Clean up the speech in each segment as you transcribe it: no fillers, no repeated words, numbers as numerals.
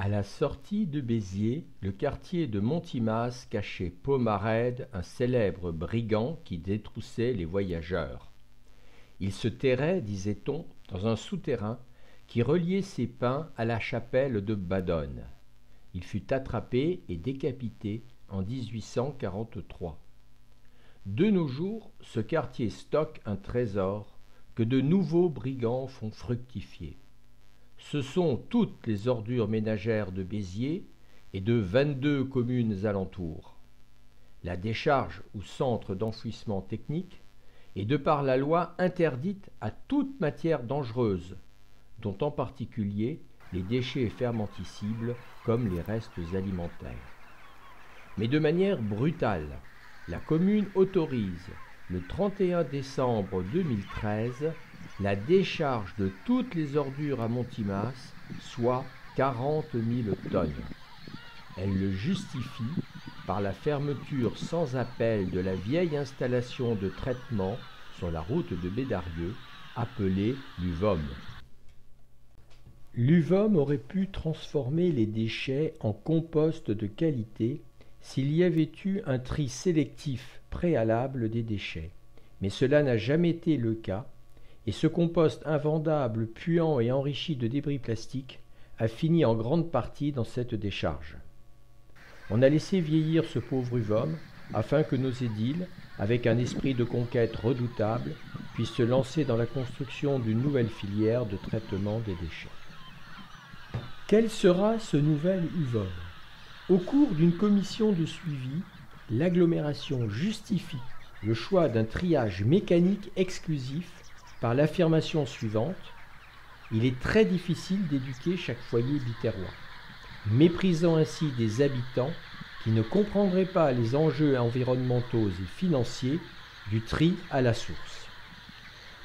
À la sortie de Béziers, le quartier de Montimas cachait Pomarède, un célèbre brigand qui détroussait les voyageurs. Il se terrait, disait-on, dans un souterrain qui reliait ses pins à la chapelle de Badonne. Il fut attrapé et décapité en 1843. De nos jours, ce quartier stocke un trésor que de nouveaux brigands font fructifier. Ce sont toutes les ordures ménagères de Béziers et de 22 communes alentours. La décharge ou centre d'enfouissement technique est de par la loi interdite à toute matière dangereuse, dont en particulier les déchets fermentescibles comme les restes alimentaires. Mais de manière brutale, la commune autorise le 31 décembre 2013 la décharge de toutes les ordures à Montimas, soit 40 000 tonnes. Elle le justifie par la fermeture sans appel de la vieille installation de traitement sur la route de Bédarieux, appelée l'UVOM. L'UVOM aurait pu transformer les déchets en compost de qualité s'il y avait eu un tri sélectif préalable des déchets. Mais cela n'a jamais été le cas, et ce compost invendable, puant et enrichi de débris plastiques a fini en grande partie dans cette décharge. On a laissé vieillir ce pauvre UVOM afin que nos édiles, avec un esprit de conquête redoutable, puissent se lancer dans la construction d'une nouvelle filière de traitement des déchets. Quel sera ce nouvel UVOM ? Au cours d'une commission de suivi, l'agglomération justifie le choix d'un triage mécanique exclusif par l'affirmation suivante: il est très difficile d'éduquer chaque foyer biterrois, méprisant ainsi des habitants qui ne comprendraient pas les enjeux environnementaux et financiers du tri à la source.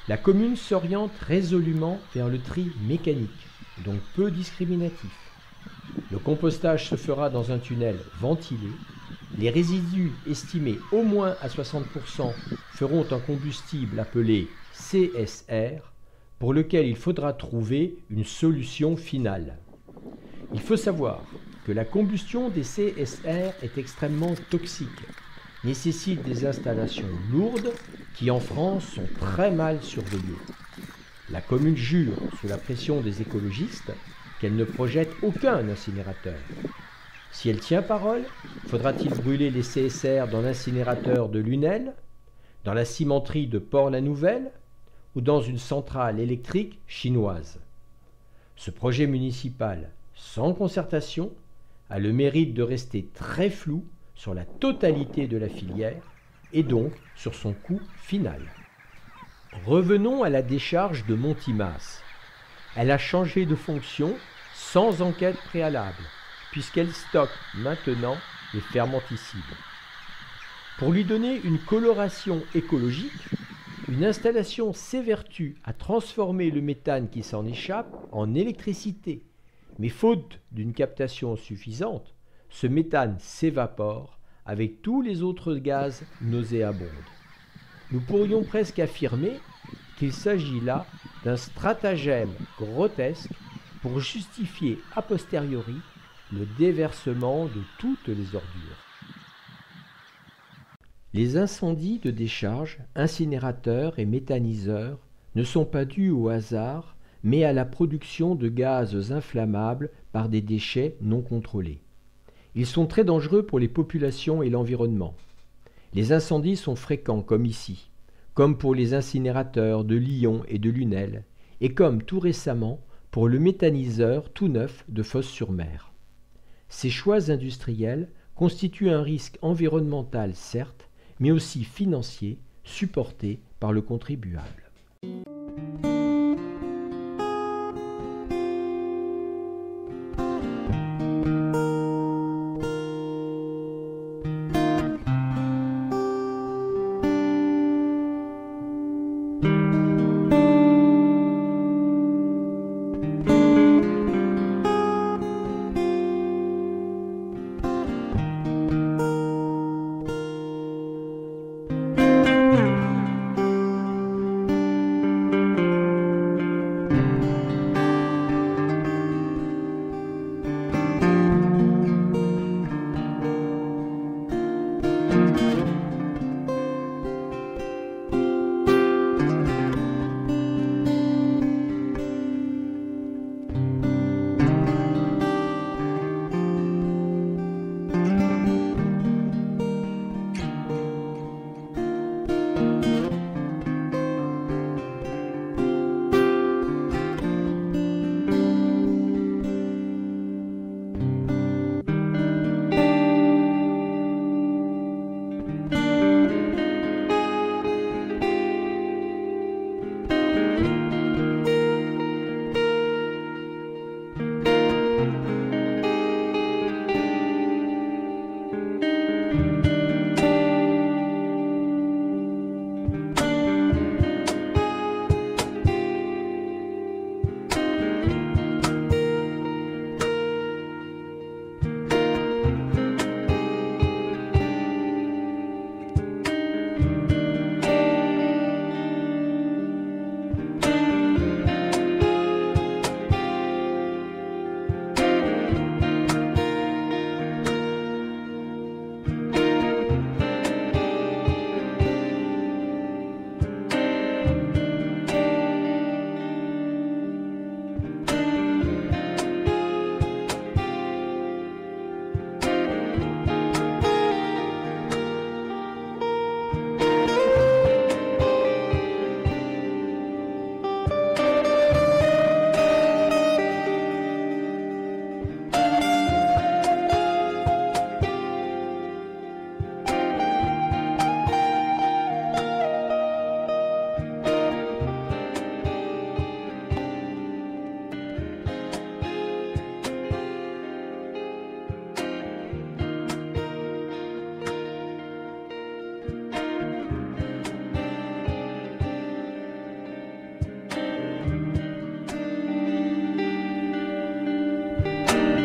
La commune s'oriente résolument vers le tri mécanique, donc peu discriminatif. Le compostage se fera dans un tunnel ventilé. Les résidus estimés au moins à 60% feront un combustible appelé CSR, pour lequel il faudra trouver une solution finale. Il faut savoir que la combustion des CSR est extrêmement toxique, nécessite des installations lourdes qui en France sont très mal surveillées. La commune jure, sous la pression des écologistes, qu'elle ne projette aucun incinérateur. Si elle tient parole, faudra-t-il brûler les CSR dans l'incinérateur de Lunel, dans la cimenterie de Port-la-Nouvelle ou dans une centrale électrique chinoise? Ce projet municipal, sans concertation, a le mérite de rester très flou sur la totalité de la filière et donc sur son coût final. Revenons à la décharge de Montimas. Elle a changé de fonction sans enquête préalable, puisqu'elle stocke maintenant les fermentescibles. Pour lui donner une coloration écologique, une installation s'évertue à transformer le méthane qui s'en échappe en électricité. Mais faute d'une captation suffisante, ce méthane s'évapore avec tous les autres gaz nauséabondes. Nous pourrions presque affirmer qu'il s'agit là d'un stratagème grotesque pour justifier a posteriori le déversement de toutes les ordures. Les incendies de décharge, incinérateurs et méthaniseurs ne sont pas dus au hasard, mais à la production de gaz inflammables par des déchets non contrôlés. Ils sont très dangereux pour les populations et l'environnement. Les incendies sont fréquents comme ici, comme pour les incinérateurs de Lyon et de Lunel, et comme tout récemment pour le méthaniseur tout neuf de Fos-sur-Mer. Ces choix industriels constituent un risque environnemental certes, mais aussi financier, supporté par le contribuable.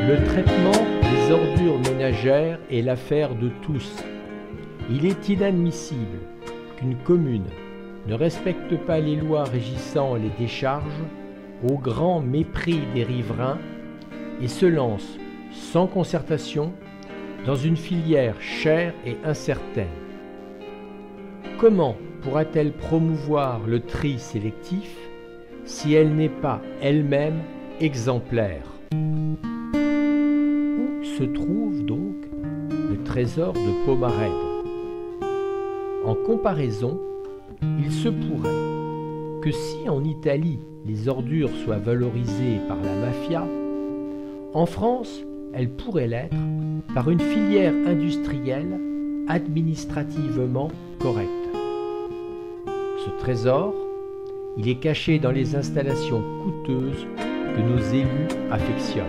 Le traitement des ordures ménagères est l'affaire de tous. Il est inadmissible qu'une commune ne respecte pas les lois régissant les décharges au grand mépris des riverains et se lance sans concertation dans une filière chère et incertaine. Comment pourra-t-elle promouvoir le tri sélectif si elle n'est pas elle-même exemplaire? Où se trouve donc le trésor de Pomarède? En comparaison, il se pourrait que si en Italie les ordures soient valorisées par la mafia, en France elles pourraient l'être par une filière industrielle administrativement correcte. Ce trésor, il est caché dans les installations coûteuses que nos élus affectionnent.